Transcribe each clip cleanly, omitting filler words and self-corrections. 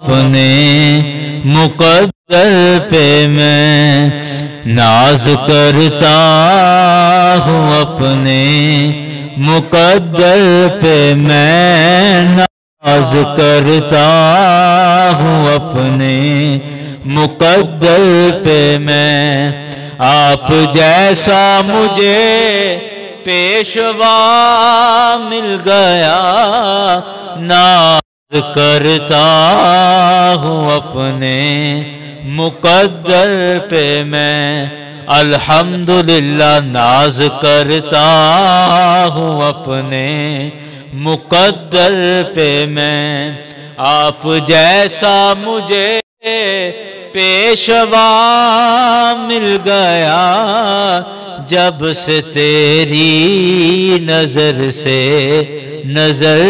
اپنے مقدر پہ میں ناز کرتا ہوں، اپنے مقدر پہ میں ناز کرتا ہوں، اپنے مقدر پہ میں آپ جیسا مجھے پیشوا مل گیا، ناز کرتا ہوں اپنے مقدر پہ میں الحمدللہ، ناز کرتا ہوں اپنے مقدر پہ میں آپ جیسا مجھے پیشوا مل گیا، جب سے تیری نظر سے نظر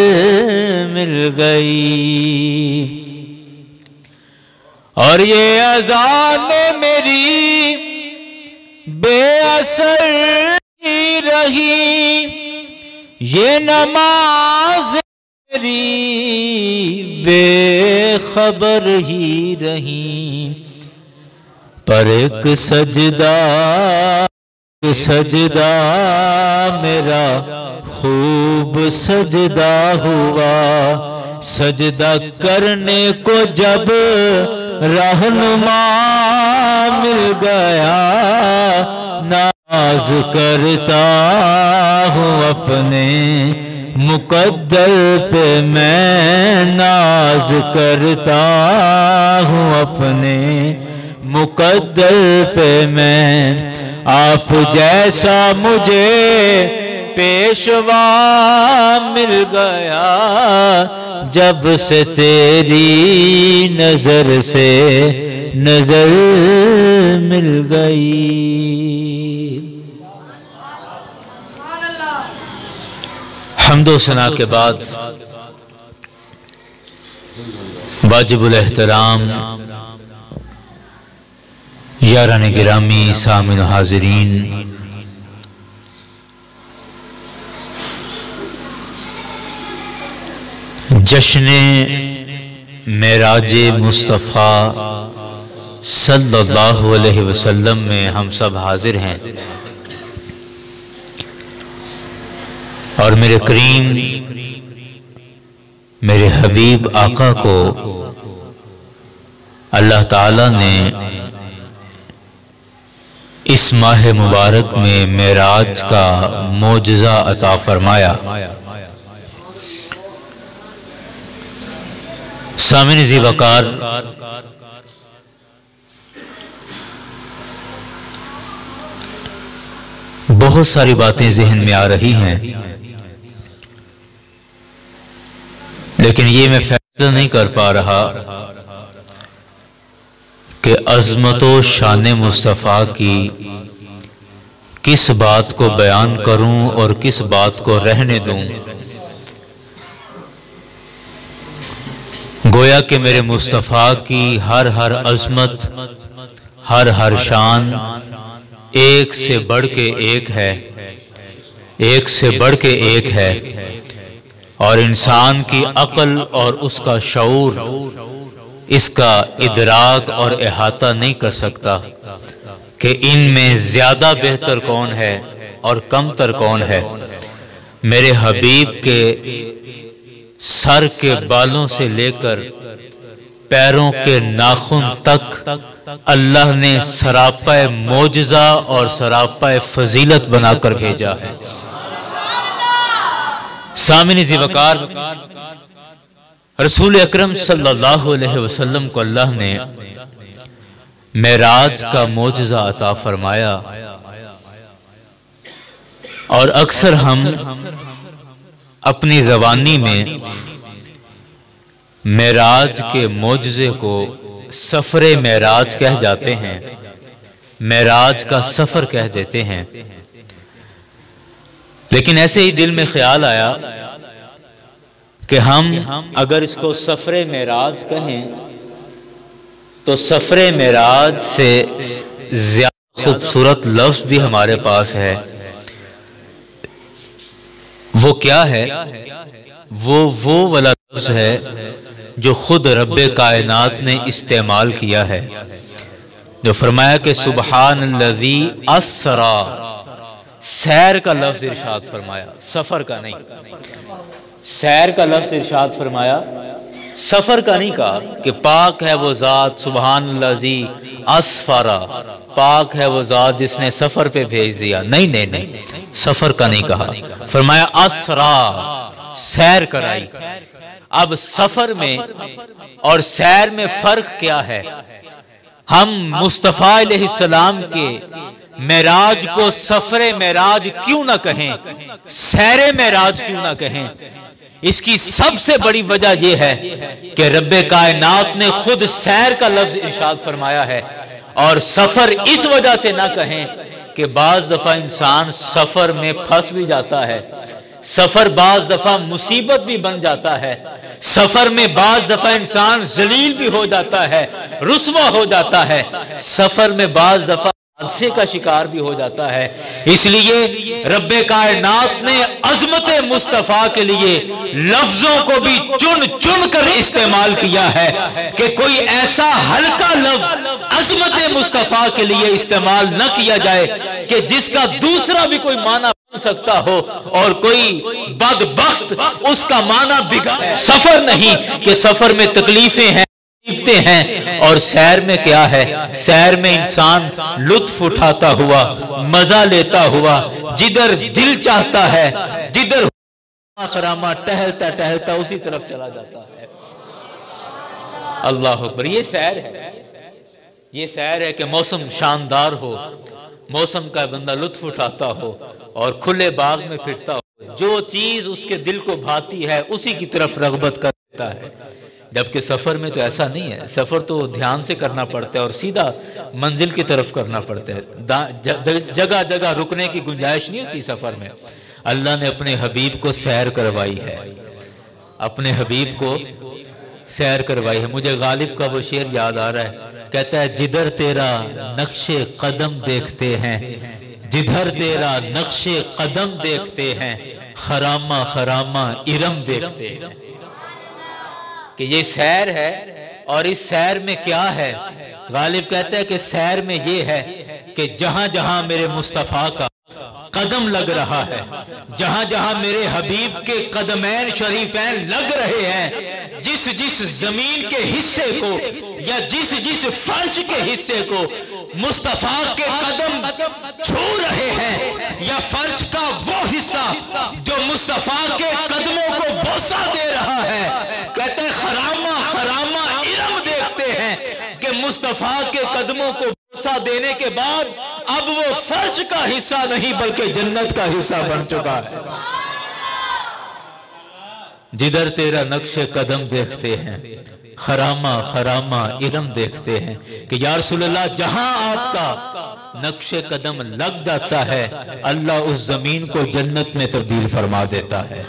مل گئی، اور یہ اذان میری بے اثر ہی رہی، یہ نماز میری بے خبر ہی رہی، پر ایک سجدہ میرا خوب سجدہ ہوا، سجدہ کرنے کو جب رہنما مل گیا، ناز کرتا ہوں اپنے مقدر پہ میں ناز کرتا ہوں اپنے مقدر پہ میں آپ جیسا مجھے پیشوا مل گیا، جب سے تیری نظر سے نظر مل گئی۔ حمد و ثنا کے بعد واجب الاحترام یاران گرامی سامعین و حاضرین، جشن معراج مصطفیٰ صلی اللہ علیہ وسلم میں ہم سب حاضر ہیں، اور میرے کریم میرے حبیب آقا کو اللہ تعالیٰ نے اس ماہ مبارک میں معراج کا معجزہ عطا فرمایا۔ سامعین ذی وقار، بہت ساری باتیں ذہن میں آ رہی ہیں، لیکن یہ میں فیصلہ نہیں کر پا رہا کہ عظمت و شان مصطفیٰ کی کس بات کو بیان کروں اور کس بات کو رہنے دوں۔ گویا کہ میرے مصطفیٰ کی ہر عظمت، ہر شان ایک سے بڑھ کے ایک ہے، ایک سے بڑھ کے ایک ہے، اور انسان کی عقل اور اس کا شعور اس کا ادراک اور احاطہ نہیں کر سکتا کہ ان میں زیادہ بہتر کون ہے اور کم تر کون ہے۔ میرے حبیب کے سر کے بالوں سے لے کر پیروں کے ناخن تک اللہ نے سراپا معجزہ اور سراپا فضیلت بنا کر بھیجا ہے۔ سامعین ذی وقار، رسول اکرم صلی اللہ علیہ وسلم کو اللہ نے معراج کا معجزہ عطا فرمایا، اور اکثر ہم اپنی زبانی میں معراج کے معجزے کو سفر معراج کہہ جاتے ہیں، معراج کا سفر کہہ دیتے ہیں، لیکن ایسے ہی دل میں خیال آیا کہ ہم اگر اس کو سفر معراج کہیں تو سفر معراج سے زیادہ خوبصورت لفظ بھی ہمارے پاس ہے۔ وہ کیا ہے وہ والا لفظ ہے جو خود رب کائنات نے استعمال کیا ہے، جو فرمایا کہ سبحان الذی اسرا، سیر کا لفظ ارشاد فرمایا، سفر کا نہیں۔ سیر کا لفظ ارشاد فرمایا، سفر کا نہیں کہا کہ پاک ہے وہ ذات سبحان الذی اسفرا، پاک ہے وہ ذات جس نے سفر پہ بھیج دیا، نہیں نہیں نہیں، سفر کا نہیں کہا، فرمایا اسرا، سیر کرائی۔ اب سفر میں اور سیر میں فرق کیا ہے؟ ہم مصطفیٰ علیہ السلام کے معراج کو سفر معراج کیوں نہ کہیں، سیر معراج کیوں نہ کہیں؟ اس کی سب سے بڑی وجہ یہ ہے کہ رب کائنات نے خود سیر کا لفظ ارشاد فرمایا ہے، اور سفر اس وجہ سے نہ کہیں کہ بعض دفعہ انسان سفر میں پھنس بھی جاتا ہے، سفر بعض دفعہ مصیبت بھی بن جاتا ہے، سفر میں بعض دفعہ انسان ذلیل بھی ہو جاتا ہے، رسوا ہو جاتا ہے، سفر میں بعض دفعہ حادثے کا شکار بھی ہو جاتا ہے۔ اس لیے رب کائنات نے عظمت مصطفیٰ کے لیے لفظوں کو بھی چن چن کر استعمال کیا ہے کہ کوئی ایسا ہلکا لفظ عظمت مصطفیٰ کے لیے استعمال نہ کیا جائے کہ جس کا دوسرا بھی کوئی معنی بن سکتا ہو اور کوئی بدبخت اس کا معنی بگاڑے۔ سفر نہیں کہ سفر میں تکلیفیں ہیں ہیں، اور سیر میں کیا ہے؟ سیر میں انسان لطف اٹھاتا ہوا، مزہ لیتا ہوا، جدھر دل چاہتا ہے، جدھر خرامہ ٹہلتا ٹہلتا اسی طرف چلا جاتا ہے۔ اللہ اکبر، یہ سیر ہے، یہ سیر ہے کہ موسم شاندار ہو، موسم کا بندہ لطف اٹھاتا ہو اور کھلے باغ میں پھرتا ہو، جو چیز اس کے دل کو بھاتی ہے اسی کی طرف رغبت کرتا ہے۔ جبکہ سفر میں تو ایسا نہیں ہے، سفر تو دھیان سے کرنا پڑتا ہے اور سیدھا منزل کی طرف کرنا پڑتا ہے، جگہ جگہ رکنے کی گنجائش نہیں ہوتی سفر میں۔ اللہ نے اپنے حبیب کو سیر کروائی ہے، اپنے حبیب کو سیر کروائی ہے۔ مجھے غالب کا وہ شعر یاد آ رہا ہے، کہتا ہے جدھر تیرا نقش قدم دیکھتے ہیں، جدھر تیرا نقش قدم دیکھتے ہیں، خرامہ خرامہ ارم دیکھتے ہیں۔ کہ یہ سیر ہے، اور اس سیر میں کیا ہے؟ غالب کہتا ہے کہ سیر میں یہ ہے کہ جہاں جہاں میرے مصطفیٰ کا قدم لگ رہا ہے، جہاں جہاں میرے حبیب کے قدمین شریفین لگ رہے ہیں، جس جس زمین کے حصے کو یا جس جس فرش کے حصے کو مصطفیٰ کے قدم چھو رہے ہیں، یا فرش کا وہ حصہ جو مصطفیٰ کے قدموں کو بوسہ دے رہا ہے، کہتے ہیں خرامہ خرامہ ارم دیکھتے ہیں کہ مصطفیٰ کے قدموں کو بوسہ دینے کے بعد اب وہ فرش کا حصہ نہیں بلکہ جنت کا حصہ بن چکا ہے۔ جدھر تیرا نقش قدم دیکھتے ہیں، خرامہ خرامہ ارم دیکھتے ہیں، کہ یا رسول اللہ جہاں آپ کا نقش قدم لگ جاتا ہے اللہ اس زمین کو جنت میں تبدیل فرما دیتا ہے۔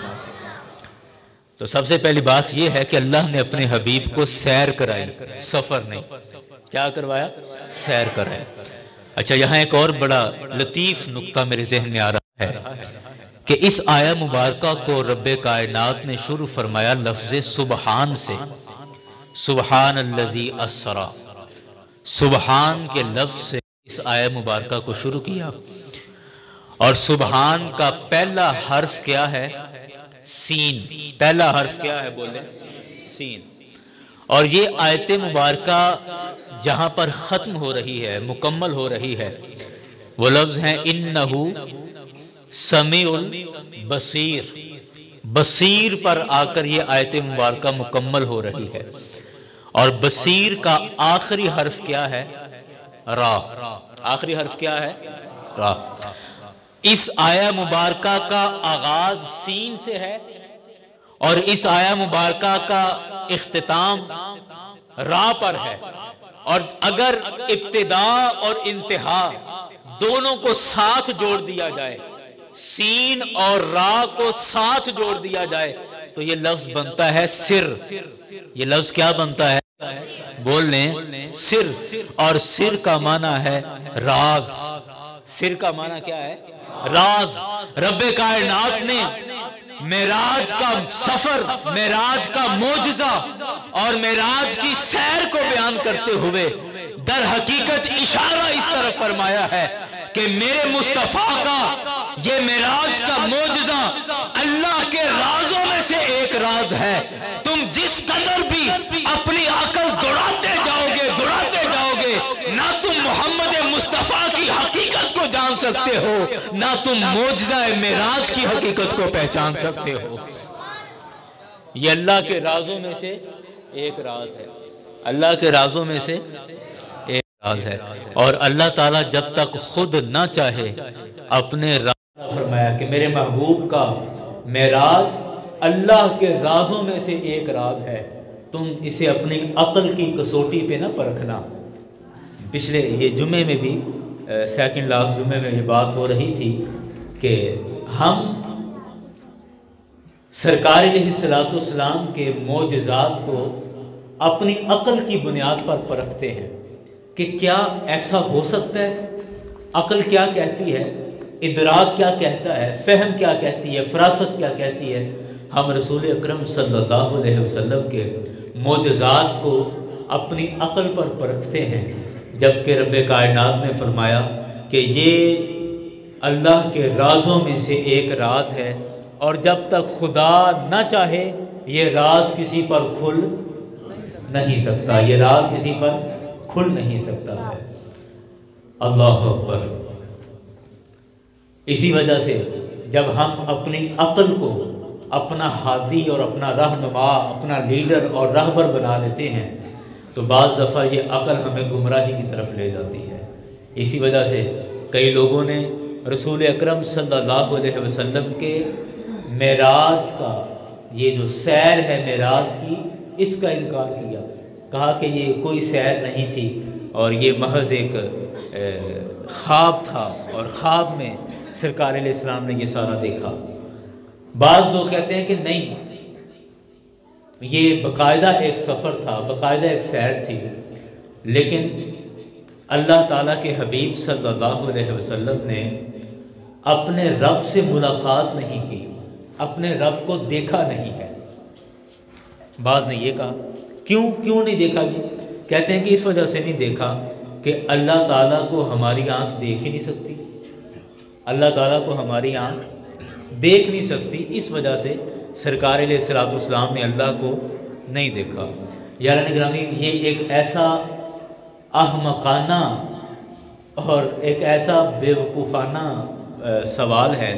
تو سب سے پہلی بات یہ ہے کہ اللہ نے اپنے حبیب کو سیر کرائی، سفر نہیں۔ کیا کروایا؟ سیر کرایا۔ اچھا، یہاں ایک اور بڑا لطیف نقطہ میرے ذہن میں آ رہا ہے کہ اس آیہ مبارکہ کو رب کائنات نے شروع فرمایا لفظ سبحان سے، سبحان الذی اسرا، سبحان کے لفظ سے اس آیہ مبارکہ کو شروع کیا، اور سبحان کا پہلا حرف کیا ہے؟ سین۔ پہلا حرف کیا ہے؟ بولیں، سین۔ اور یہ آیت مبارکہ جہاں پر ختم ہو رہی ہے، مکمل ہو رہی ہے، وہ لفظ ہیں انہو سمیع البصیر۔ بصیر پر آ کر یہ آیت مبارکہ مکمل ہو رہی ہے، اور بصیر کا آخری حرف کیا ہے؟ را۔ آخری حرف کیا ہے؟ را۔ اس آیہ مبارکہ کا آغاز سین سے ہے، اور اس آیہ مبارکہ کا اختتام را پر ہے، اور اگر ابتدا اور انتہا دونوں کو ساتھ جوڑ دیا جائے، سین اور را کو ساتھ جوڑ دیا جائے تو یہ لفظ بنتا ہے سر۔ یہ لفظ کیا بنتا ہے؟ بول لیں، سر۔ اور سر کا معنی ہے راز۔ سر کا معنی کیا ہے؟ راز۔ رب کائنات نے معراج کا سفر، معراج کا معجزہ اور معراج کی سیر کو بیان کرتے ہوئے در حقیقت اشارہ اس طرف فرمایا ہے کہ میرے مصطفیٰ کا یہ معراج کا معجزہ اللہ کے رازوں میں سے ایک راز ہے۔ تم جس قدر بھی اپنی عقل دوڑاتے جاؤ گے، نہ تم محمد مصطفیٰ کی حقیقت کو جان سکتے ہو، نہ تم معجزہ معراج کی حقیقت کو پہچان سکتے ہو۔ یہ اللہ کے رازوں میں سے ایک راز ہے، اللہ کے رازوں میں سے ایک راز ہے۔ اور اللہ تعالیٰ جب تک خود نہ چاہے اپنے راز فرمایا کہ میرے محبوب کا معراج اللہ کے رازوں میں سے ایک راز ہے، تم اسے اپنی عقل کی کسوٹی پہ نہ پرکھنا۔ پچھلے یہ جمعے میں بھی سیکنڈ لاسٹ جمعے میں یہ بات ہو رہی تھی کہ ہم سرکار علیہ السلام کے معجزات کو اپنی عقل کی بنیاد پر پرکھتے ہیں کہ کیا ایسا ہو سکتا ہے، عقل کیا کہتی ہے، ادراک کیا کہتا ہے، فہم کیا کہتی ہے، فراست کیا کہتی ہے۔ ہم رسول اکرم صلی اللہ علیہ وسلم کے معجزات کو اپنی عقل پر پرکھتے ہیں، جبکہ رب کائنات نے فرمایا کہ یہ اللہ کے رازوں میں سے ایک راز ہے، اور جب تک خدا نہ چاہے یہ راز کسی پر کھل نہیں سکتا، یہ راز کسی پر کھل نہیں سکتا ہے۔ اللہ اکبر۔ اسی وجہ سے جب ہم اپنی عقل کو اپنا ہادی اور اپنا رہنما، اپنا لیڈر اور رہبر بنا لیتے ہیں تو بعض دفعہ یہ عقل ہمیں گمراہی کی طرف لے جاتی ہے۔ اسی وجہ سے کئی لوگوں نے رسول اکرم صلی اللہ علیہ وسلم کے معراج کا، یہ جو سیر ہے معراج کی، اس کا انکار کیا، کہا کہ یہ کوئی سیر نہیں تھی اور یہ محض ایک خواب تھا، اور خواب میں سرکار علیہ السلام نے یہ سارا دیکھا۔ بعض لوگ کہتے ہیں کہ نہیں، یہ باقاعدہ ایک سفر تھا، باقاعدہ ایک سیر تھی، لیکن اللہ تعالیٰ کے حبیب صلی اللہ علیہ وسلم نے اپنے رب سے ملاقات نہیں کی، اپنے رب کو دیکھا نہیں ہے۔ بعض نے یہ کہا کیوں نہیں دیکھا جی؟ کہتے ہیں کہ اس وجہ سے نہیں دیکھا کہ اللہ تعالیٰ کو ہماری آنکھ دیکھ ہی نہیں سکتی، اللہ تعالیٰ کو ہماری آنکھ دیکھ نہیں سکتی، اس وجہ سے سرکار علیہ السلام نے اللہ کو نہیں دیکھا۔ یاران گرامی، یہ ایک ایسا احمقانہ اور ایک ایسا بے وقوفانہ سوال ہے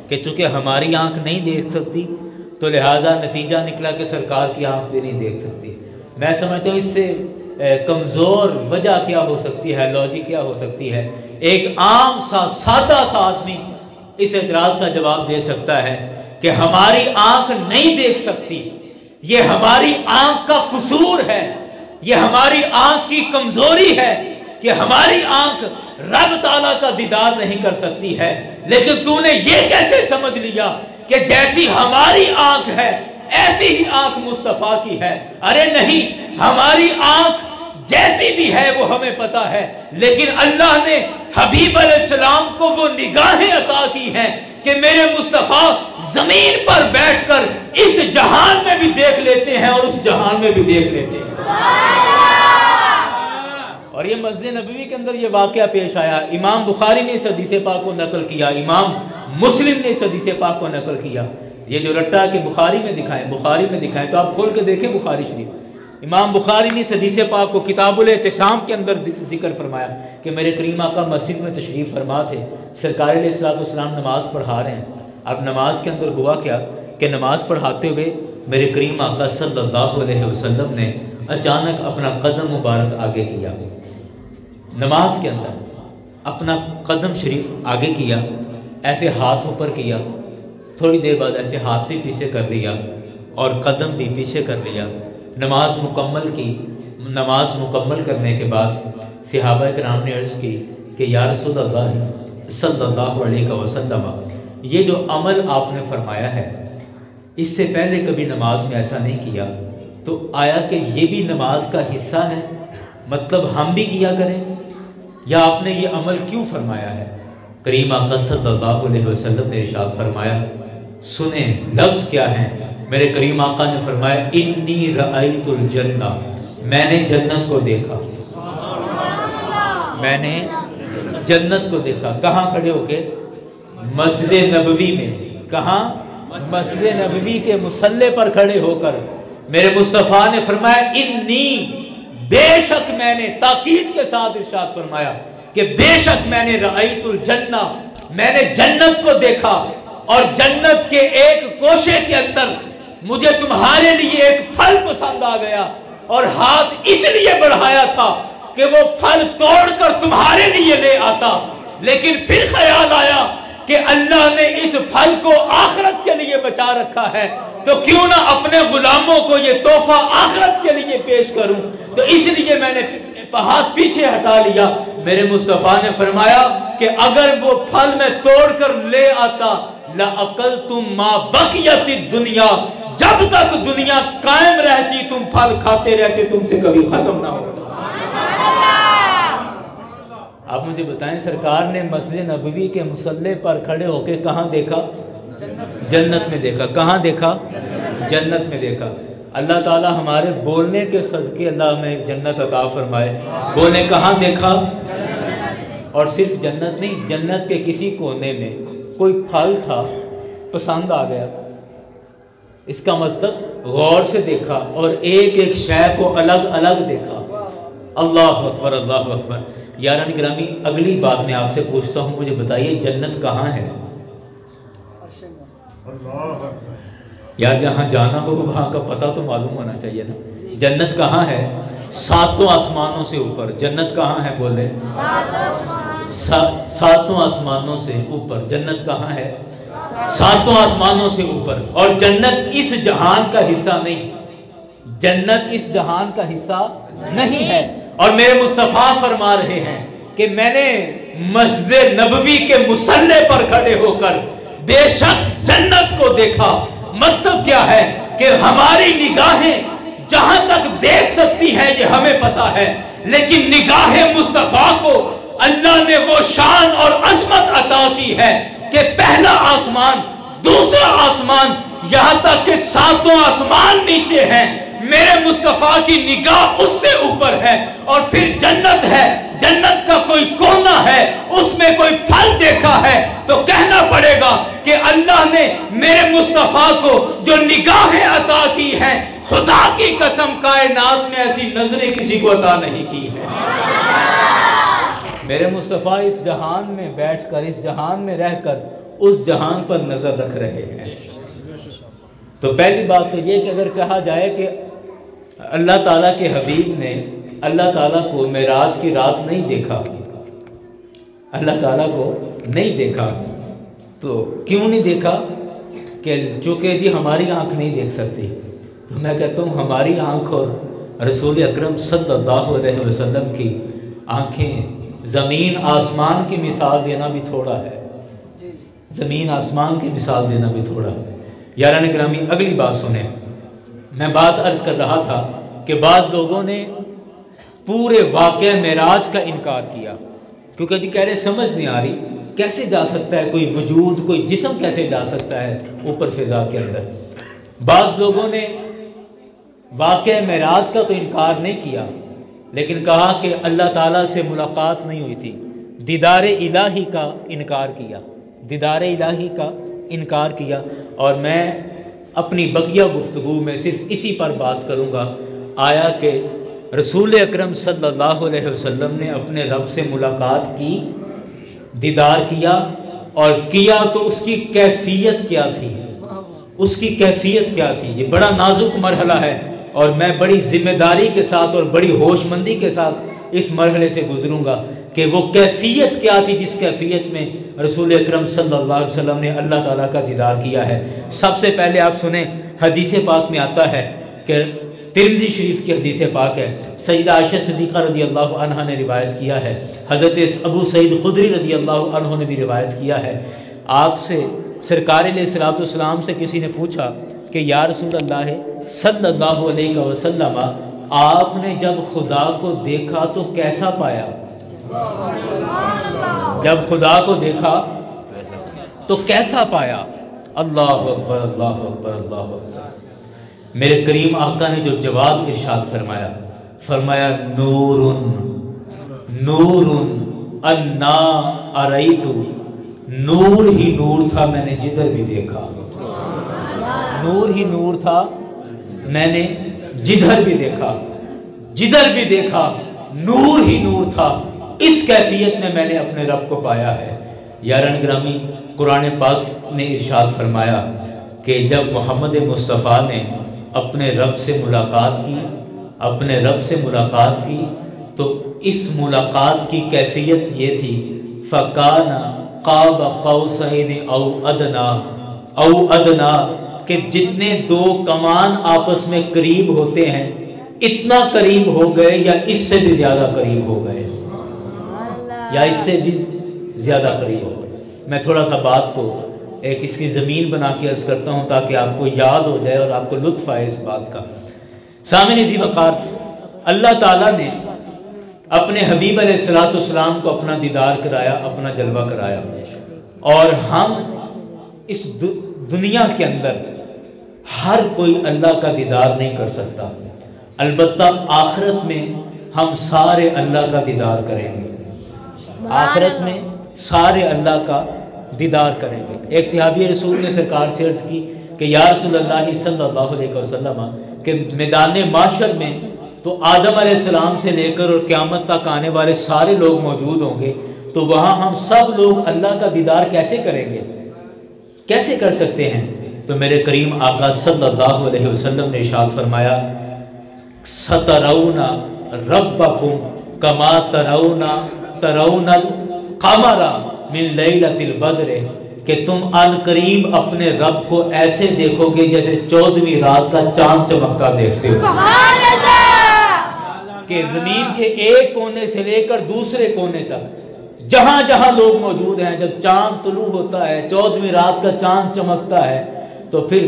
کہ چونکہ ہماری آنکھ نہیں دیکھ سکتی تو لہٰذا نتیجہ نکلا کہ سرکار کی آنکھ بھی نہیں دیکھ سکتی۔ میں سمجھتا ہوں اس سے کمزور وجہ کیا ہو سکتی ہے، لاجک کیا ہو سکتی ہے؟ ایک عام سا سادہ سا آدمی اس اعتراض کا جواب دے سکتا ہے کہ ہماری آنکھ نہیں دیکھ سکتی، یہ ہماری آنکھ کا قصور ہے، یہ ہماری آنکھ کی کمزوری ہے کہ ہماری آنکھ رب تعالیٰ کا دیدار نہیں کر سکتی ہے، لیکن تو نے یہ کیسے سمجھ لیا کہ جیسی ہماری آنکھ ہے ایسی ہی آنکھ مصطفیٰ کی ہے؟ ارے نہیں، ہماری آنکھ جیسی بھی ہے وہ ہمیں پتا ہے، لیکن اللہ نے حبیب علیہ السلام کو وہ نگاہیں عطا کی ہیں کہ میرے مصطفیٰ زمین پر بیٹھ کر اس جہان میں بھی دیکھ لیتے ہیں اور اس جہان میں بھی دیکھ لیتے ہیں۔ اور یہ مسجد نبوی کے اندر یہ واقعہ پیش آیا، امام بخاری نے اس حدیث پاک کو نقل کیا، امام مسلم نے اس حدیث پاک کو نقل کیا۔ یہ جو رٹا کہ بخاری میں دکھائیں تو آپ کھول کے دیکھیں بخاری شریف، امام بخاری نے اس حدیث پاک کو کتاب الاعتصام کے اندر ذکر فرمایا کہ میرے کریم آقا مسجد میں تشریف فرما تھے، سرکار علیہ السلام نماز پڑھا رہے ہیں۔ اب نماز کے اندر ہوا کیا کہ نماز پڑھاتے ہوئے میرے کریم آقا صلی اللہ علیہ وسلم نے اچانک اپنا قدم مبارک آگے کیا، نماز کے اندر اپنا قدم شریف آگے کیا، ایسے ہاتھ اوپر کیا، تھوڑی دیر بعد ایسے ہاتھ بھی پیچھے کر لیا اور قدم بھی پیچھے کر لیا۔ نماز مکمل کی، نماز مکمل کرنے کے بعد صحابہ کرام نے عرض کی کہ یا رسول اللہ صلی اللہ علیہ وسلم، یہ جو عمل آپ نے فرمایا ہے اس سے پہلے کبھی نماز میں ایسا نہیں کیا، تو آیا کہ یہ بھی نماز کا حصہ ہے، مطلب ہم بھی کیا کریں، یا آپ نے یہ عمل کیوں فرمایا ہے؟ کریم آقا صلی اللہ علیہ وسلم نے ارشاد فرمایا سنیں لفظ کیا ہے. میرے کریم آقا نے فرمایا انی رأیت الجنہ، میں نے جنت کو دیکھا. میں نے جنت کو دیکھا. کہاں کھڑے ہو کے؟ مسجد نبوی میں. کہاں؟ مسجد نبوی کے مصلی پر کھڑے ہو کر میرے مصطفیٰ نے فرمایا انی، بے شک میں نے، تاکید کے ساتھ ارشاد فرمایا کہ بے شک میں نے رأیت الجنہ، میں نے جنت کو دیکھا، اور جنت کے ایک کوشے کے اندر مجھے تمہارے لیے ایک پھل پسند آ گیا، اور ہاتھ اس لیے بڑھایا تھا کہ وہ پھل توڑ کر تمہارے لیے لے آتا، لیکن پھر خیال آیا کہ اللہ نے اس پھل کو آخرت کے لیے بچا رکھا ہے، تو کیوں نہ اپنے غلاموں کو یہ تحفہ آخرت کے لیے پیش کروں. تو اس لیے میں نے ہاتھ پیچھے ہٹا لیا. میرے مصطفیٰ نے فرمایا کہ اگر وہ پھل میں توڑ کر لے آتا لَأَكَلْتُمْ مَا بَقِيَتِ الدُّنْيَا، جب تک دنیا قائم رہتی تم پھل کھاتے رہتے، تم سے کبھی ختم نہ ہوتا. آپ مجھے بتائیں سرکار نے مسجد نبوی کے مصلی پر کھڑے ہو کے کہاں دیکھا؟ جنت میں دیکھا. کہاں دیکھا؟ جنت میں دیکھا. اللہ تعالیٰ ہمارے بولنے کے صدقے اللہ میں جنت عطا فرمائے. بولنے کہاں دیکھا؟ اور صرف جنت نہیں، جنت کے کسی کونے میں کوئی پھل تھا، پسند آ گیا. اس کا مطلب غور سے دیکھا اور ایک ایک شے کو الگ الگ دیکھا. اللہ اکبر، اللہ اکبر. یاران گرامی، اگلی بات میں آپ سے پوچھتا ہوں، مجھے بتائیے جنت کہاں ہے؟ یار جہاں جانا ہو وہاں کا پتہ تو معلوم ہونا چاہیے نا. جنت کہاں ہے؟ ساتوں آسمانوں سے اوپر. جنت کہاں ہے؟ بولے. ساتوں آسمانوں سے اوپر. جنت کہاں ہے؟ ساتوں آسمانوں سے اوپر. اور جنت اس جہان کا حصہ نہیں. جنت اس جہان کا حصہ نہیں ہے. اور میرے مصطفیٰ فرما رہے ہیں کہ میں نے مسجد نبوی کے مصلی پر کھڑے ہو کر بے شک جنت کو دیکھا. مطلب کیا ہے کہ ہماری نگاہیں جہاں تک دیکھ سکتی ہیں یہ ہمیں پتا ہے، لیکن نگاہ مصطفیٰ کو اللہ نے وہ شان اور عظمت عطا کی ہے کہ پہلا آسمان، دوسرا آسمان، یہاں تک کہ ساتوں آسمان نیچے ہیں، میرے مصطفیٰ کی نگاہ اس سے اوپر ہے. اور پھر جنت ہے، جنت کا کوئی کونا ہے، اس میں کوئی پھل دیکھا ہے تو کہنا پڑے گا کہ اللہ نے میرے مصطفیٰ کو جو نگاہیں عطا کی ہیں، خدا کی قسم کائنات میں ایسی نظریں کسی کو عطا نہیں کی ہے. میرے مصطفیٰ اس جہان میں بیٹھ کر، اس جہان میں رہ کر اس جہان پر نظر رکھ رہے ہیں. تو پہلی بات تو یہ کہ اگر کہا جائے کہ اللہ تعالیٰ کے حبیب نے اللہ تعالیٰ کو معراج کی رات نہیں دیکھا، اللہ تعالیٰ کو نہیں دیکھا، تو کیوں نہیں دیکھا؟ کہ چونکہ جی ہماری آنکھ نہیں دیکھ سکتی. تو میں کہتا ہوں ہماری آنکھ اور رسول اکرم صلی اللہ علیہ وسلم کی آنکھیں زمین آسمان کی مثال دینا بھی تھوڑا ہے. زمین آسمان کی مثال دینا بھی تھوڑا ہے. یاران گرامی، اگلی بات سنیں. میں بات عرض کر رہا تھا کہ بعض لوگوں نے پورے واقعہ معراج کا انکار کیا، کیونکہ جی کہہ رہے سمجھ نہیں آ رہی کیسے جا سکتا ہے کوئی وجود، کوئی جسم کیسے جا سکتا ہے اوپر فضا کے اندر. بعض لوگوں نے واقعہ معراج کا تو انکار نہیں کیا، لیکن کہا کہ اللہ تعالیٰ سے ملاقات نہیں ہوئی تھی، دیدار الہی کا انکار کیا، دیدار الہی کا انکار کیا. اور میں اپنی بقیہ گفتگو میں صرف اسی پر بات کروں گا. آیا کہ رسول اکرم صلی اللہ علیہ وسلم نے اپنے رب سے ملاقات کی، دیدار کیا، اور کیا تو اس کی کیفیت کیا تھی؟ اس کی کیفیت کیا تھی؟ یہ بڑا نازک مرحلہ ہے، اور میں بڑی ذمہ داری کے ساتھ اور بڑی ہوش مندی کے ساتھ اس مرحلے سے گزروں گا کہ وہ کیفیت کیا تھی جس کیفیت میں رسول اکرم صلی اللہ علیہ وسلم نے اللہ تعالیٰ کا دیدار کیا ہے. سب سے پہلے آپ سنیں، حدیث پاک میں آتا ہے کہ ترمذی شریف کی حدیث پاک ہے، سیدہ عائشہ صدیقہ رضی اللہ عنہا نے روایت کیا ہے، حضرت ابو سعید خدری رضی اللہ عنہ نے بھی روایت کیا ہے. آپ سے سرکار علیہ الصلوۃ والسلام سے کسی نے پوچھا کہ یا رسول اللہ صلی اللہ علیہ وسلم، آپ نے جب خدا کو دیکھا تو کیسا پایا؟ جب خدا کو دیکھا تو کیسا پایا؟ اللہ اکبر اللہ اکبر اللہ اکبر۔ میرے کریم آقا نے جو جواب ارشاد فرمایا، فرمایا نورن نورن انا ارائیت، نور ہی نور تھا میں نے جدھر بھی دیکھا، نور ہی نور تھا میں نے جدھر بھی دیکھا، جدھر بھی دیکھا نور ہی نور تھا، اس کیفیت میں نے اپنے رب کو پایا ہے۔ یاران گرامی، قرآن پاک نے ارشاد فرمایا کہ جب محمد مصطفیٰ نے اپنے رب سے ملاقات کی، اپنے رب سے ملاقات کی، تو اس ملاقات کی کیفیت یہ تھی فَكَانَ قَابَ قَوْسَيْنِ أَوْ أَدْنَىٰ، کہ جتنے دو کمان آپس میں قریب ہوتے ہیں اتنا قریب ہو گئے یا اس سے بھی زیادہ قریب ہو گئے، یا اس سے بھی زیادہ قریب ہو گئے۔ میں تھوڑا سا بات کو ایک اس کی زمین بنا کے عرض کرتا ہوں تاکہ آپ کو یاد ہو جائے اور آپ کو لطف آئے اس بات کا۔ سامعین ذی وقار، اللہ تعالیٰ نے اپنے حبیب علیہ السلام کو اپنا دیدار کرایا، اپنا جلوہ کرایا، اور ہم اس دنیا کے اندر ہر کوئی اللہ کا دیدار نہیں کر سکتا، البتہ آخرت میں ہم سارے اللہ کا دیدار کریں گے، آخرت میں سارے اللہ کا دیدار کریں گے۔ ایک صحابی رسول نے سرکار سے عرض کی کہ یا رسول اللہ صلی اللہ علیہ وسلم، کہ میدان معاشر میں تو آدم علیہ السلام سے لے کر اور قیامت تک آنے والے سارے لوگ موجود ہوں گے، تو وہاں ہم سب لوگ اللہ کا دیدار کیسے کریں گے، کیسے کر سکتے ہیں؟ تو میرے کریم آقا صلی اللہ علیہ وسلم نے ارشاد فرمایا سَتَرَوْنَ رَبَّكُمْ كَمَا تَرَوْنَ الْقَمَرَ مِنْ لَيْلَةِ الْبَدْرِ، کہ تم عن قریب اپنے رب کو ایسے دیکھو گے جیسے 14ویں رات کا چاند چمکتا دیکھتے ہو۔ سبحان اللہ! کہ زمین کے ایک کونے سے لے کر دوسرے کونے تک جہاں جہاں لوگ موجود ہیں، جب چاند طلوع ہوتا ہے، 14ویں رات کا چاند چمکتا ہے، تو پھر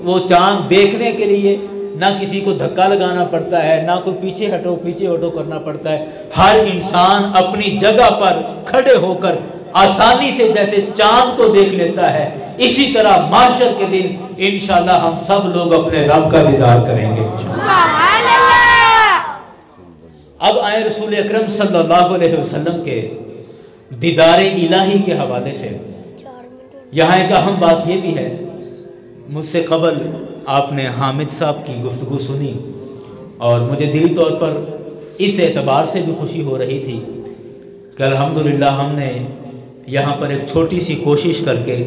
وہ چاند دیکھنے کے لیے نہ کسی کو دھکا لگانا پڑتا ہے، نہ کوئی پیچھے ہٹو کرنا پڑتا ہے، ہر انسان اپنی جگہ پر کھڑے ہو کر آسانی سے جیسے چاند کو دیکھ لیتا ہے، اسی طرح محشر کے دن انشاءاللہ ہم سب لوگ اپنے رب کا دیدار کریں گے۔ سبحان اللہ! اب آئے رسول اکرم صلی اللہ علیہ وسلم کے دیدار الہی کے حوالے سے۔ یہاں ایک اہم بات یہ بھی ہے، مجھ سے قبل آپ نے حامد صاحب کی گفتگو سنی، اور مجھے دلی طور پر اس اعتبار سے بھی خوشی ہو رہی تھی کہ الحمدللہ ہم نے یہاں پر ایک چھوٹی سی کوشش کر کے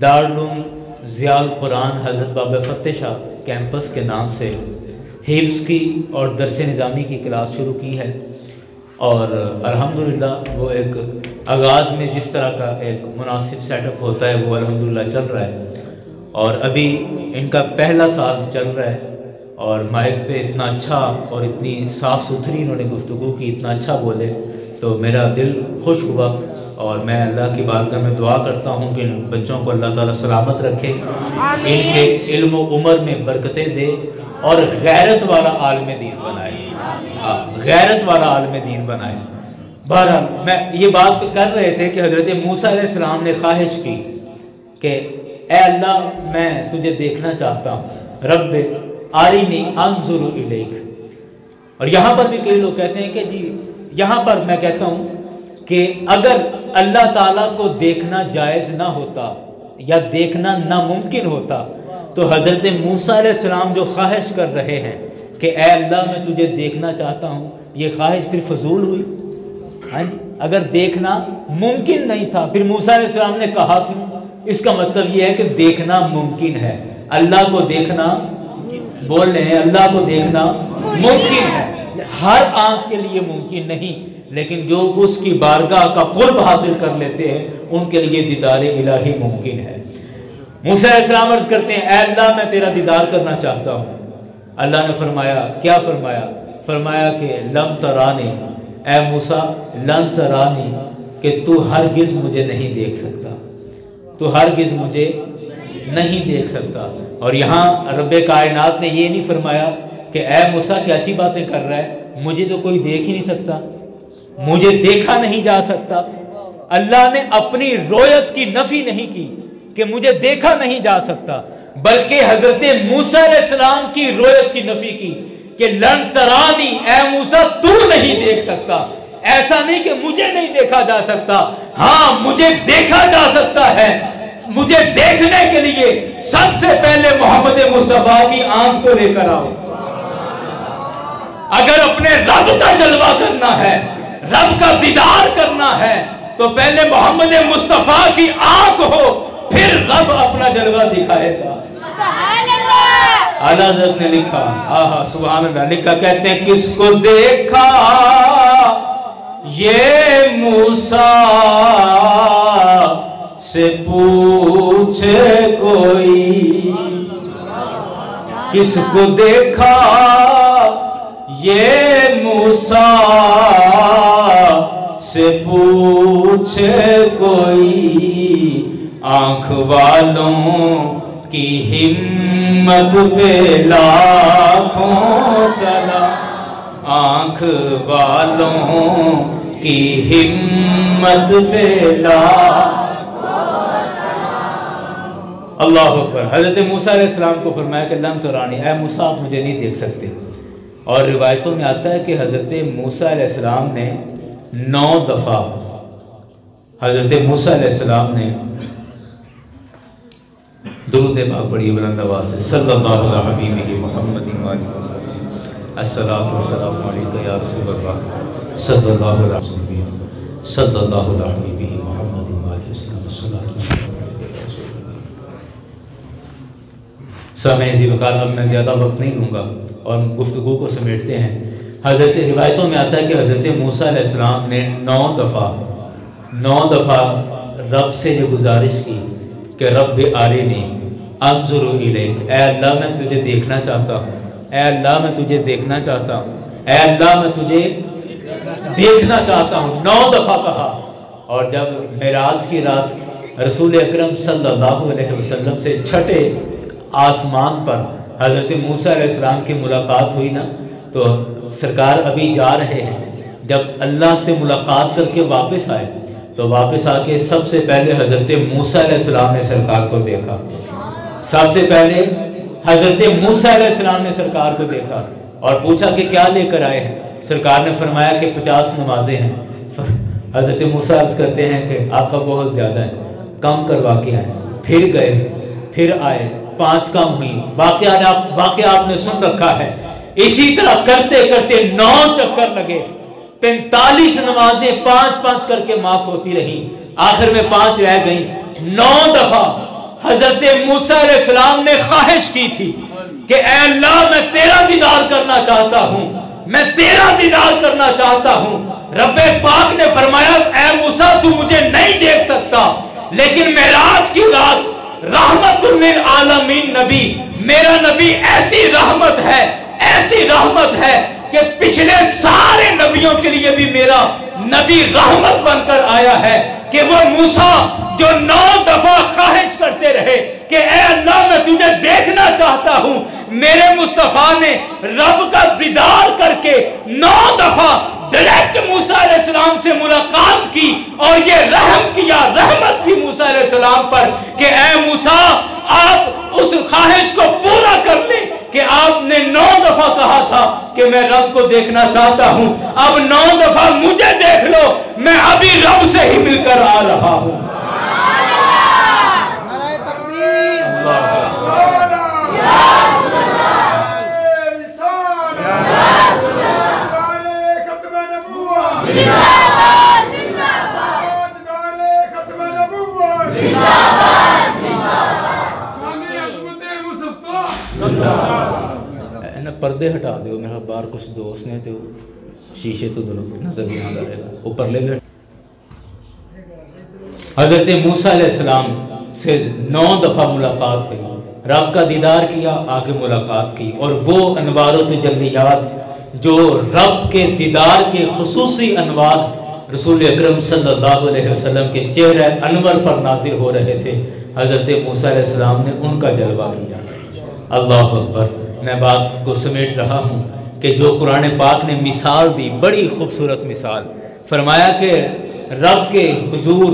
دارالعلوم ضیاء القرآن حضرت بابا فتح شاہ کیمپس کے نام سے حفظ کی اور درس نظامی کی کلاس شروع کی ہے، اور الحمدللہ وہ ایک آغاز میں جس طرح کا ایک مناسب سیٹ اپ ہوتا ہے وہ الحمدللہ چل رہا ہے، اور ابھی ان کا پہلا سال چل رہا ہے، اور مائک پہ اتنا اچھا اور اتنی صاف ستھری انہوں نے گفتگو کی، اتنا اچھا بولے، تو میرا دل خوش ہوا، اور میں اللہ کی بارگاہ میں دعا کرتا ہوں کہ ان بچوں کو اللہ تعالیٰ سلامت رکھے، ان کے علم و عمر میں برکتیں دے، اور غیرت والا عالم دین بنائے، غیرت والا عالم دین بنائے۔ بہرحال میں یہ بات کر رہے تھے کہ حضرت موسیٰ علیہ السلام نے خواہش کی کہ اے اللہ میں تجھے دیکھنا چاہتا ہوں، رب آرینی انظر الیک۔ اور یہاں پر بھی کئی لوگ کہتے ہیں کہ جی یہاں پر میں کہتا ہوں کہ اگر اللہ تعالیٰ کو دیکھنا جائز نہ ہوتا یا دیکھنا ناممکن ہوتا تو حضرت موسیٰ علیہ السلام جو خواہش کر رہے ہیں کہ اے اللہ میں تجھے دیکھنا چاہتا ہوں، یہ خواہش پھر فضول ہوئی؟ ہاں جی، اگر دیکھنا ممکن نہیں تھا پھر موسیٰ علیہ السلام نے کہا کیوں؟ اس کا مطلب یہ ہے کہ دیکھنا ممکن ہے، اللہ کو دیکھنا، بول رہے ہیں اللہ کو دیکھنا ممکن ہے، ہر آنکھ کے لیے ممکن نہیں، لیکن جو اس کی بارگاہ کا قرب حاصل کر لیتے ہیں ان کے لیے دیدار الہی ممکن ہے۔ موسیٰ علیہ السلام عرض کرتے ہیں اے اللہ میں تیرا دیدار کرنا چاہتا ہوں۔ اللہ نے فرمایا، کیا فرمایا؟ فرمایا کہ لم ترانی، اے موسیٰ لن ترانی، کہ تو ہرگز مجھے نہیں دیکھ سکتا، تو ہرگز مجھے نہیں دیکھ سکتا۔ اور یہاں رب کائنات نے یہ نہیں فرمایا کہ اے موسیٰ کیسی باتیں کر رہا ہے، مجھے تو کوئی دیکھ ہی نہیں سکتا، مجھے دیکھا نہیں جا سکتا۔ اللہ نے اپنی رویت کی نفی نہیں کی، کہ مجھے دیکھا نہیں جا سکتا، بلکہ حضرت موسیٰ علیہ السلام کی رویت کی نفی کی کہ لن ترانی، اے موسیٰ تو نہیں دیکھ سکتا، ایسا نہیں کہ مجھے نہیں دیکھا جا سکتا، ہاں مجھے دیکھا جا سکتا ہے۔ مجھے دیکھنے کے لیے سب سے پہلے محمد مصطفیٰ کی آنکھ تو لے کر آؤ۔ اگر اپنے رب کا جلوہ کرنا ہے، رب کا دیدار کرنا ہے، تو پہلے محمد مصطفیٰ کی آنکھ ہو، پھر رب اپنا جلوہ دکھائے گا۔ سبحان اللہ۔ اعلیٰ حضرت نے لکھا، آہا سبحان اللہ، لکھا کہتے ہیں کس کو دیکھا یہ موسیٰ سے پوچھے کوئی، کس کو دیکھا یہ موسیٰ سے پوچھے کوئی، آنکھ والوں کی ہمت پہ لاکھوں سلام، آنکھ والوں کی ہمت پہ لاکھوں سلام۔ اللہ اکبر۔ حضرت موسیٰ علیہ السلام کو فرمایا کہ لن ترانی، اے موسیٰ آپ مجھے نہیں دیکھ سکتے۔ اور روایتوں میں آتا ہے کہ حضرت موسیٰ علیہ السلام نے 9 دفعہ حضرت موسیٰ علیہ السلام نے درود پاک پڑھی بلند آواز سے، صلی اللہ علیہ حبیبہ محمد الصلاۃ والسلام علیکہ یا رسول اللہ، صلی اللہ علیہ وسلم، صلی اللہ علیہ حبیبہ محمد سامعین ذی وقار، اب میں زیادہ وقت نہیں لوں گا اور گفتگو کو سمیٹتے ہیں۔ حضرت روایتوں میں آتا ہے کہ حضرت موسیٰ علیہ السلام نے 9 دفعہ رب سے یہ گزارش کی کہ رب ارنی انظر الیک، اے اللہ میں تجھے دیکھنا چاہتا ہوں، اے اللہ میں تجھے دیکھنا چاہتا ہوں، اے اللہ میں تجھے دیکھنا چاہتا ہوں۔ 9 دفعہ کہا۔ اور جب معراج کی رات رسول اکرم صلی اللہ علیہ وسلم سے چھٹے آسمان پر حضرت موسیٰ علیہ السلام کی ملاقات ہوئی نا، تو سرکار ابھی جا رہے ہیں، جب اللہ سے ملاقات کر کے واپس آئے تو واپس آ کے سب سے پہلے حضرت موسیٰ علیہ السلام نے سرکار کو دیکھا، سب سے پہلے حضرت موسیٰ علیہ السلام نے سرکار کو دیکھا اور پوچھا کہ کیا لے کر آئے ہیں؟ سرکار نے فرمایا کہ 50 نمازیں ہیں۔ حضرت موسیٰ عرض کرتے ہیں کہ آقا بہت زیادہ ہے، کم کروا کے آئے۔ پھر گئے، پھر آئے، 5 کم ہوئی، واقعہ آپ نے سن رکھا ہے۔ اسی طرح کرتے کرتے 9 چکر لگے، 45 نمازیں 5 کر کے معاف ہوتی رہیں، آخر میں 5 رہ گئیں۔ 9 دفعہ حضرت موسیٰ علیہ السلام نے خواہش کی تھی کہ اے اللہ میں تیرا دیدار کرنا چاہتا ہوں، میں تیرا دیدار کرنا چاہتا ہوں۔ رب پاک نے فرمایا اے موسیٰ تو مجھے نہیں دیکھ سکتا، لیکن معراج کی رات رحمت للعالمین نبی، میرا نبی ایسی رحمت ہے کہ پچھلے سارے نبیوں کے لیے بھی میرا نبی رحمت بن کر آیا ہے، کہ وہ موسیٰ جو 9 دفعہ خواہش کرتے رہے کہ اے اللہ میں تجھے دیکھنا چاہتا ہوں، میرے مصطفیٰ نے رب کا دیدار کر کے 9 دفعہ ڈائریکٹ موسیٰ علیہ السلام سے ملاقات کی اور یہ رحم کیا، رحمت کی موسیٰ علیہ السلام پر کہ اے موسیٰ آپ اس خواہش کو پورا کر لیں کہ آپ نے 9 دفعہ کہا تھا کہ میں رب کو دیکھنا چاہتا ہوں، اب 9 دفعہ مجھے دیکھ لو، میں ابھی رب سے ہی مل کر آ رہا ہوں۔ پردے ہٹا دیو، میرا باہر کچھ دوست نے تو شیشے تو ضرور نظر نہیں آ رہے گا، اوپر لے لے۔ حضرت موسیٰ علیہ السلام سے 9 دفعہ ملاقات ہوئی، رب کا دیدار کیا، آگے ملاقات کی، اور وہ انوار و تجلیات جو رب کے دیدار کے خصوصی انوار رسول اکرم صلی اللہ علیہ وسلم کے چہرہ انور پر نازل ہو رہے تھے، حضرت موسیٰ علیہ السلام نے ان کا جلوہ کیا۔ اللہ اکبر۔ میں بات کو سمیٹ رہا ہوں کہ جو قرآن پاک نے مثال دی، بڑی خوبصورت مثال، فرمایا کہ رب کے حضور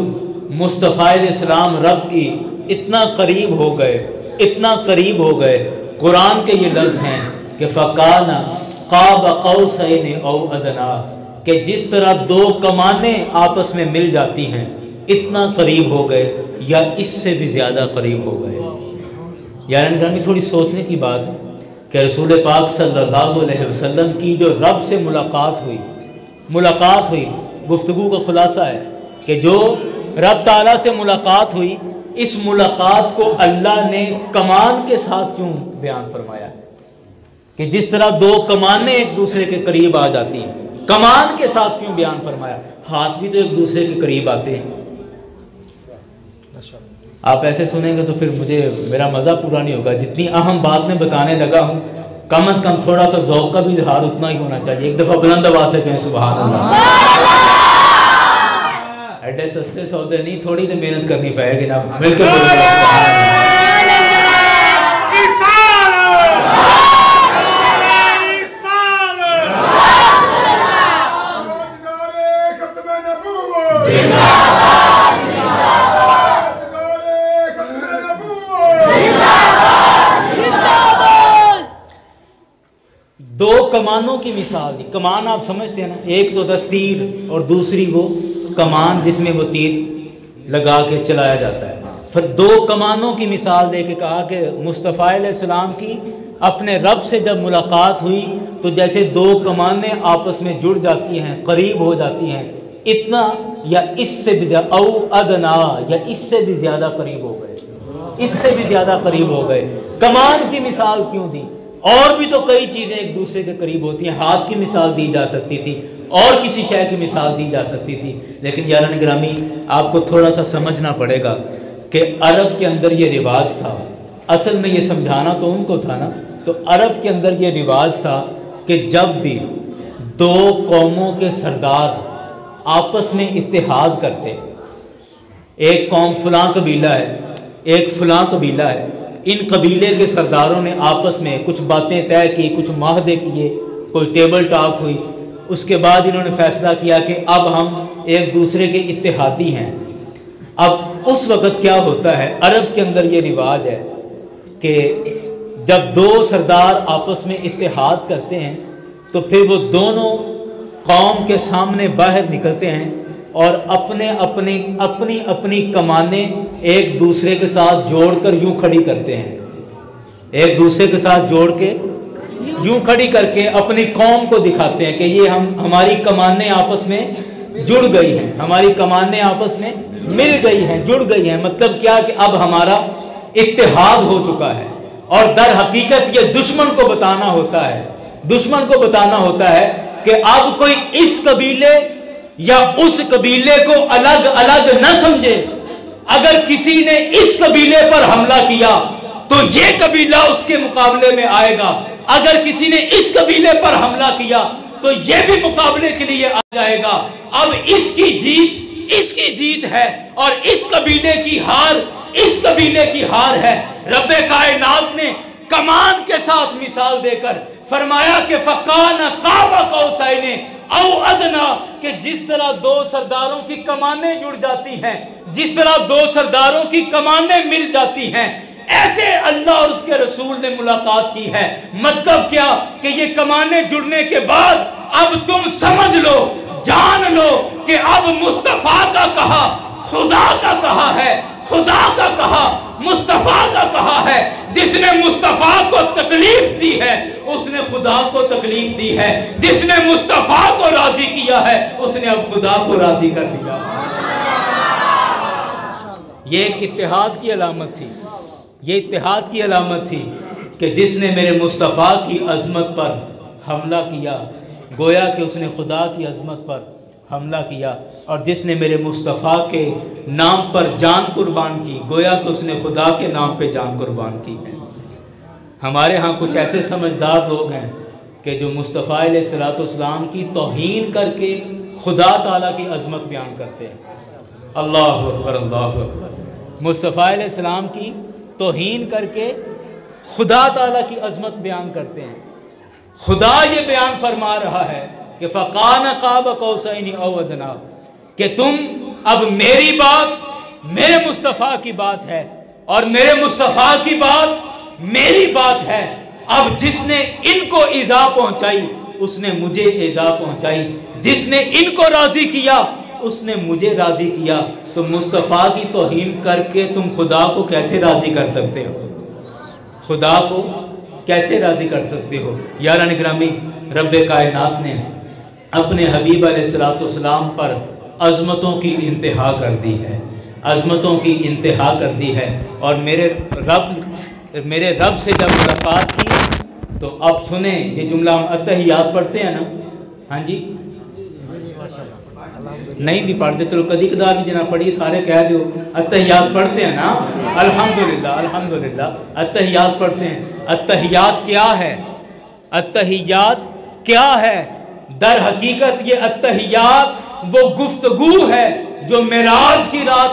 مصطفیٰ علیہ السلام رب کی اتنا قریب ہو گئے، اتنا قریب ہو گئے۔ قرآن کے یہ لفظ ہیں کہ فَكَانَ قَابَ قَوْسَيْنِ أَوْ أَدْنَىٰ، کہ جس طرح دو کمانیں آپس میں مل جاتی ہیں اتنا قریب ہو گئے یا اس سے بھی زیادہ قریب ہو گئے۔ یاران گرامی تھوڑی سوچنے کی بات ہے کہ رسول پاک صلی اللہ علیہ وسلم کی جو رب سے ملاقات ہوئی، گفتگو کا خلاصہ ہے کہ جو رب تعالیٰ سے ملاقات ہوئی، اس ملاقات کو اللہ نے کمان کے ساتھ کیوں بیان فرمایا کہ جس طرح دو کمانیں ایک دوسرے کے قریب آ جاتی ہیں، کمان کے ساتھ کیوں بیان فرمایا؟ ہاتھ بھی تو ایک دوسرے کے قریب آتے ہیں۔ آپ ایسے سنیں گے تو پھر میرا مزہ پورا نہیں ہوگا۔ جتنی اہم بات میں بتانے لگا ہوں، کم از کم تھوڑا سا ذوق کا بھی اظہار اتنا ہی ہونا چاہیے۔ ایک دفعہ بلند آواز سے کہیں سبحان اللہ۔ ایڈے سستے سودے نہیں، تھوڑی تو محنت کرنی پڑے گی نا، مل کے بولیں گے سبحان اللہ۔ دو کمانوں کی مثال دی۔ کمان آپ سمجھتے ہیں نا، ایک تو تھا تیر اور دوسری وہ کمان جس میں وہ تیر لگا کے چلایا جاتا ہے۔ پھر دو کمانوں کی مثال دے کے کہا کہ مصطفیٰ علیہ السلام کی اپنے رب سے جب ملاقات ہوئی تو جیسے دو کمانیں آپس میں جڑ جاتی ہیں، قریب ہو جاتی ہیں، اتنا یا اس سے بھی زیادہ، او ادنا، یا اس سے بھی زیادہ قریب ہو گئے، اس سے بھی زیادہ قریب ہو گئے۔ کمان کی مثال کیوں دی؟ اور بھی تو کئی چیزیں ایک دوسرے کے قریب ہوتی ہیں۔ ہاتھ کی مثال دی جا سکتی تھی، اور کسی شے کی مثال دی جا سکتی تھی، لیکن یاران گرامی آپ کو تھوڑا سا سمجھنا پڑے گا کہ عرب کے اندر یہ رواج تھا۔ اصل میں یہ سمجھانا تو ان کو تھا نا، تو عرب کے اندر یہ رواج تھا کہ جب بھی دو قوموں کے سردار آپس میں اتحاد کرتے، ایک قوم فلاں قبیلہ ہے، ایک فلاں قبیلہ ہے، ان قبیلے کے سرداروں نے آپس میں کچھ باتیں طے کی، کچھ معاہدے کیے، کوئی ٹیبل ٹاک ہوئی، اس کے بعد انہوں نے فیصلہ کیا کہ اب ہم ایک دوسرے کے اتحادی ہیں۔ اب اس وقت کیا ہوتا ہے، عرب کے اندر یہ رواج ہے کہ جب دو سردار آپس میں اتحاد کرتے ہیں تو پھر وہ دونوں قوم کے سامنے باہر نکلتے ہیں اور اپنی کمانیں ایک دوسرے کے ساتھ جوڑ کر یوں کھڑی کرتے ہیں، ایک دوسرے کے ساتھ جوڑ کے یوں کھڑی کر کے اپنی قوم کو دکھاتے ہیں کہ یہ ہماری کمانیں آپس میں جڑ گئی ہیں، ہماری کمانیں آپس میں مل گئی ہیں، جڑ گئی ہیں۔ مطلب کیا کہ اب ہمارا اتحاد ہو چکا ہے، اور در حقیقت یہ دشمن کو بتانا ہوتا ہے کہ اب کوئی اس قبیلے یا اس قبیلے کو الگ الگ نہ سمجھے۔ اگر کسی نے اس قبیلے پر حملہ کیا تو یہ قبیلہ اس کے مقابلے میں آئے گا، اگر کسی نے اس قبیلے پر حملہ کیا تو یہ بھی مقابلے کے لیے آ جائے گا۔ اب اس کی جیت ہے اور اس قبیلے کی ہار ہے۔ رب کائنات نے کمان کے ساتھ مثال دے کر فرمایا کہ فَكَانَ قَابَ قَوْسَيْنِ او ادنا، کہ جس طرح دو سرداروں کی کمانیں جڑ جاتی ہیں، جس طرح دو سرداروں کی کمانیں مل جاتی ہیں، ایسے اللہ اور اس کے رسول نے ملاقات کی ہے۔ مطلب کیا کہ یہ کمانیں جڑنے کے بعد اب تم سمجھ لو، جان لو کہ اب مصطفیٰ کا کہا خدا کا کہا ہے، خدا کا کہا مصطفیٰ کا کہا ہے۔ جس نے مصطفیٰ کو تکلیف دی ہے اس نے خدا کو تکلیف دی ہے، جس نے مصطفیٰ کو راضی کیا ہے اس نے اب خدا کو راضی کر دیا۔ یہ ایک اتحاد کی علامت تھی، یہ اتحاد کی علامت تھی کہ جس نے میرے مصطفیٰ کی عظمت پر حملہ کیا گویا کہ اس نے خدا کی عظمت پر حملہ کیا، اور جس نے میرے مصطفیٰ کے نام پر جان قربان کی گویا کہ اس نے خدا کے نام پہ جان قربان کی۔ ہمارے ہاں کچھ ایسے سمجھدار لوگ ہیں کہ جو مصطفیٰ علیہ السلام کی توہین کر کے خدا تعالیٰ کی عظمت بیان کرتے ہیں۔ اللہ اکبر، اللہ اکبر۔ مصطفیٰ علیہ السلام کی توہین کر کے خدا تعالیٰ کی عظمت بیان کرتے ہیں۔ خدا یہ بیان فرما رہا ہے کہ فَكَانَ قَابَ قَوْسَيْنِ أَوْ أَدْنَىٰ، کہ تم اب میری بات، میرے مصطفیٰ کی بات ہے اور میرے مصطفیٰ کی بات میری بات ہے. اب جس نے ان کو ایذا پہنچائی اس نے مجھے ایذا پہنچائی، جس نے ان کو راضی کیا اس نے مجھے راضی کیا. تو مصطفیٰ کی توہین کر کے تم خدا کو کیسے راضی کر سکتے ہو؟ خدا کو کیسے راضی کر سکتے ہو؟ یاران گرامی، رب کائنات نے اپنے حبیب علیہ السلام پر عظمتوں کی انتہا کر دی ہے، عظمتوں کی انتہا کر دی ہے. اور میرے رب سے جب ملاقات کی تو اب سنیں یہ جملہ ہم اتحیات پڑھتے ہیں نا. ہاں جی، نہیں بھی پڑھتے تو کدی کدار بھی جنا پڑھی سارے کہہ دو اتحیات پڑھتے ہیں نا. الحمدللہ الحمدللہ اتحیات پڑھتے ہیں. اتحیات کیا ہے؟ اتحیات کیا ہے؟ در حقیقت یہ اتحیات وہ گفتگو ہے جو معراج کی رات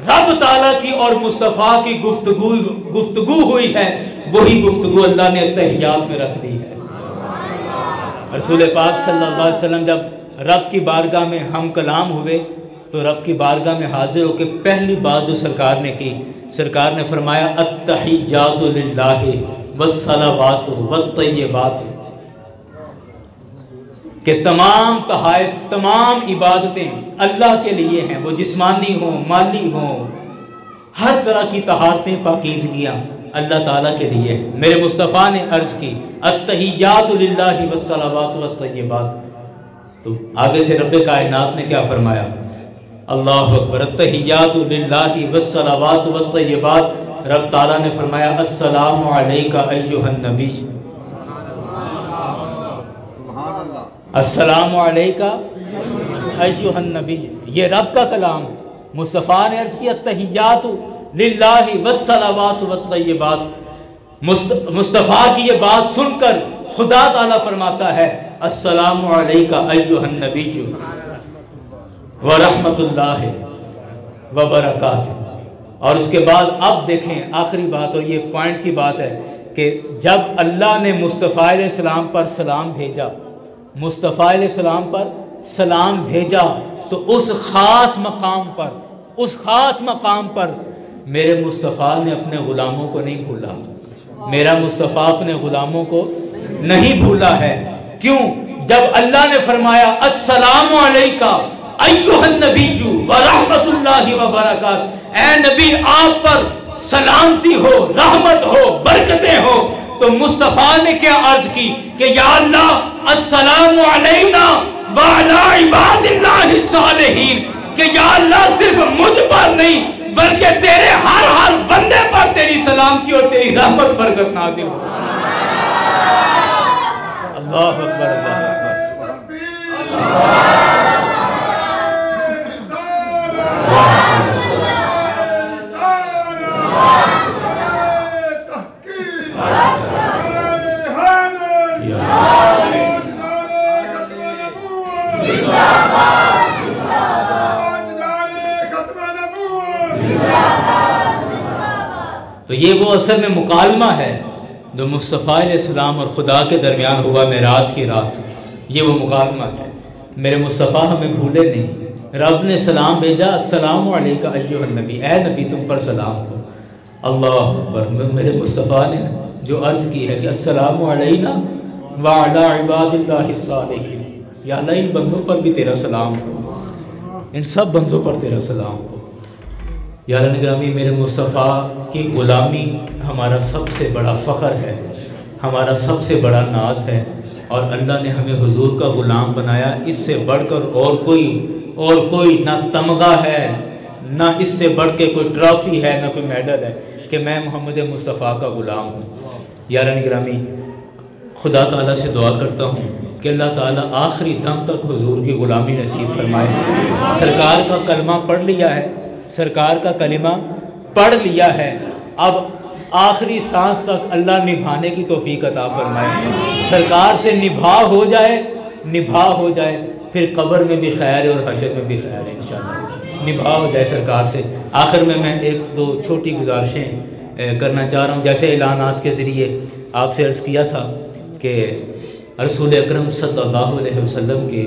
رب تعالیٰ کی اور مصطفیٰ کی گفتگو ہوئی ہے. وہی گفتگو اللہ نے اتحیات میں رکھ دی ہے. رسول پاک صلی اللہ علیہ وسلم جب رب کی بارگاہ میں ہم کلام ہوئے تو رب کی بارگاہ میں حاضر ہو کے پہلی بات جو سرکار نے کی، سرکار نے فرمایا التحیات للہ والصلوات والطیبات، کہ تمام تحائف، تمام عبادتیں اللہ کے لیے ہیں، وہ جسمانی ہوں مالی ہوں، ہر طرح کی طہارتیں پاکیزگیاں اللہ تعالیٰ کے لیے. میرے مصطفیٰ نے عرض کی التحیات للہ والصلوات والطیبات، تو آگے سے رب کائنات نے کیا فرمایا؟ اللہ اکبر. التحیات للہ والصلوات والطیبات، رب تعالیٰ نے فرمایا السلام علیکہ ایہا النبی، السلام علیکہ ایہا النبی. یہ رب کا کلام. مصطفیٰ نے عرض کیا التحیات للہ والصلوات والطیبات. مصطفیٰ کی یہ بات سن کر خدا تعالیٰ فرماتا ہے السلام علیکہ ایہا النبی ورحمۃ اللہ وبرکاتہ. اور اس کے بعد اب دیکھیں آخری بات، اور یہ پوائنٹ کی بات ہے کہ جب اللہ نے مصطفیٰ علیہ السلام پر سلام بھیجا، مصطفیٰ علیہ السلام پر سلام بھیجا، تو اس خاص مقام پر میرے مصطفیٰ نے اپنے غلاموں کو نہیں بھولا. میرا مصطفیٰ اپنے غلاموں کو نہیں بھولا ہے. کیوں؟ جب اللہ نے فرمایا السلام علیکہ ایہا النبی ورحمۃ اللہ وبرکاتہ، اے نبی آپ پر سلامتی ہو، رحمت ہو، برکتیں ہو، تو مصطفیٰ نے کیا عرض کی کہ یا اللہ السلام علینا وعلی عباد اللہ الصالحین، کہ یا اللہ صرف مجھ پر نہیں بلکہ تیرے ہر بندے پر تیری سلامتی اور تیری رحمت برکت نازل ہو. اللہ اکبر اللہ اکبر. تو یہ وہ اصل میں مکالمہ ہے جو مصطفیٰ علیہ السلام اور خدا کے درمیان ہوا معراج کی رات. یہ وہ مکالمہ ہے. میرے مصطفیٰ ہمیں بھولے نہیں. رب نے سلام بھیجا السلام علیکہ ایہا النبی، اے نبی تم پر سلام ہو. اللہ اکبر. میرے مصطفیٰ نے جو عرض کی ہے کہ السلام علینا وعلی عباد اللہ الصالحین، یا اللہ ان بندوں پر بھی تیرا سلام ہو، ان سب بندوں پر تیرا سلام ہو. یاران گرامی، میرے مصطفیٰ کی غلامی ہمارا سب سے بڑا فخر ہے، ہمارا سب سے بڑا ناز ہے، اور اللہ نے ہمیں حضور کا غلام بنایا. اس سے بڑھ کر اور کوئی نہ تمغہ ہے، نہ اس سے بڑھ کے کوئی ٹرافی ہے، نہ کوئی میڈل ہے کہ میں محمد مصطفیٰ کا غلام ہوں. یاران گرامی، خدا تعالیٰ سے دعا کرتا ہوں کہ اللہ تعالیٰ آخری دم تک حضور کی غلامی نصیب فرمائے. سرکار کا کلمہ پڑھ لیا ہے، سرکار کا کلمہ پڑھ لیا ہے، اب آخری سانس تک اللہ نبھانے کی توفیق عطا فرمائے. سرکار سے نبھا ہو جائے پھر قبر میں بھی خیر ہے اور حشر میں بھی خیر ہے انشاءاللہ. نبھا ہو جائے سرکار سے. آخر میں ایک دو چھوٹی گزارشیں کرنا چاہ رہا ہوں. جیسے اعلانات کے ذریعے آپ سے عرض کیا تھا کہ رسول اکرم صلی اللہ علیہ وسلم کے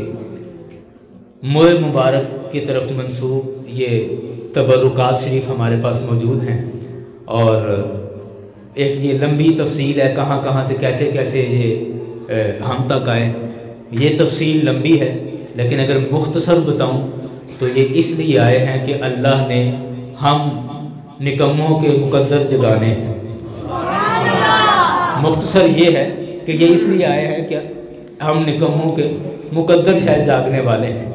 موئے مبارک کی طرف منسوب یہ تبرکات شریف ہمارے پاس موجود ہیں، اور ایک یہ لمبی تفصیل ہے، کہاں کہاں سے کیسے کیسے یہ ہم تک آئے، یہ تفصیل لمبی ہے، لیکن اگر مختصر بتاؤں تو یہ اس لیے آئے ہیں کہ اللہ نے ہم نکموں کے مقدر جگانے ہیں۔ مختصر یہ ہے کہ یہ اس لیے آئے ہیں کہ ہم نکموں کے مقدر شاید جاگنے والے ہیں،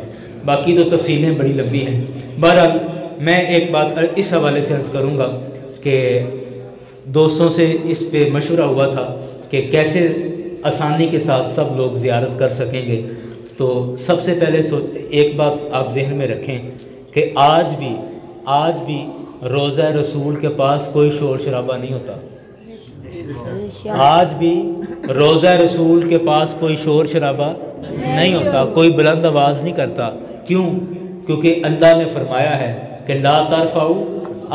باقی تو تفصیلیں بڑی لمبی ہیں۔ بہرحال میں ایک بات اس حوالے سے عرض کروں گا کہ دوستوں سے اس پہ مشورہ ہوا تھا کہ کیسے آسانی کے ساتھ سب لوگ زیارت کر سکیں گے، تو سب سے پہلے ایک بات آپ ذہن میں رکھیں کہ آج بھی روضہ رسول کے پاس کوئی شور شرابہ نہیں ہوتا۔ آج بھی روضہ رسول کے پاس کوئی شور شرابہ نہیں ہوتا، کوئی بلند آواز نہیں کرتا۔ کیوں؟ کیونکہ اللہ نے فرمایا ہے کہ لا ترفعوا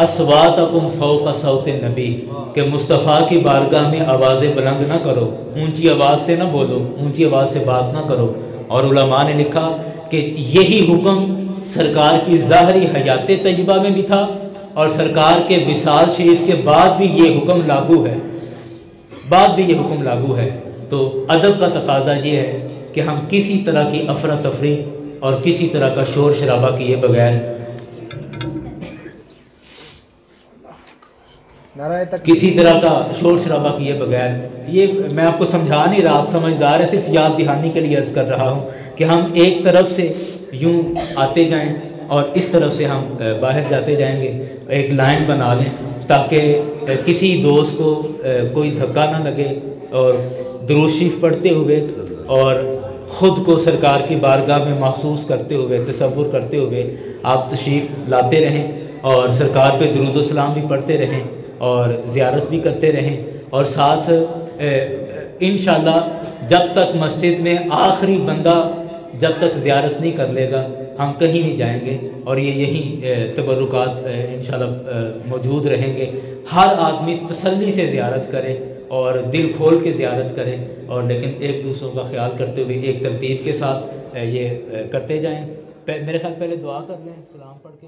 اصواتکم فوق صوت النبی، کہ مصطفیٰ کی بارگاہ میں آوازیں بلند نہ کرو، اونچی آواز سے نہ بولو، اونچی آواز سے بات نہ کرو۔ اور علماء نے لکھا کہ یہی حکم سرکار کی ظاہری حیات طیبہ میں بھی تھا، اور سرکار کے وصال شریف کے بعد بھی یہ حکم لاگو ہے۔ تو ادب کا تقاضا یہ ہے کہ ہم کسی طرح کی افراتفری اور کسی طرح کا شور شرابہ کیے بغیر، کسی طرح کا شور شرابہ کیے بغیر، یہ میں آپ کو سمجھا نہیں رہا، آپ سمجھدار ہیں، صرف یاد دہانی کے لیے عرض کر رہا ہوں کہ ہم ایک طرف سے یوں آتے جائیں اور اس طرف سے ہم باہر جاتے جائیں گے، ایک لائن بنا لیں تاکہ کسی دوست کو کوئی دھکا نہ لگے، اور درود شریف پڑھتے ہوئے اور خود کو سرکار کی بارگاہ میں محسوس کرتے ہوئے، تصور کرتے ہوئے آپ تشریف لاتے رہیں، اور سرکار پہ درود و سلام بھی پڑھتے رہیں اور زیارت بھی کرتے رہیں، اور ساتھ انشاءاللہ جب تک مسجد میں آخری بندہ جب تک زیارت نہیں کر لے گا ہم کہیں نہیں جائیں گے، اور یہیں تبرکات انشاءاللہ موجود رہیں گے۔ ہر آدمی تسلی سے زیارت کرے اور دل کھول کے زیارت کرے، اور لیکن ایک دوسروں کا خیال کرتے ہوئے ایک ترتیب کے ساتھ یہ کرتے جائیں۔ میرے خیال پہلے دعا کر لیں، سلام پڑھ کے۔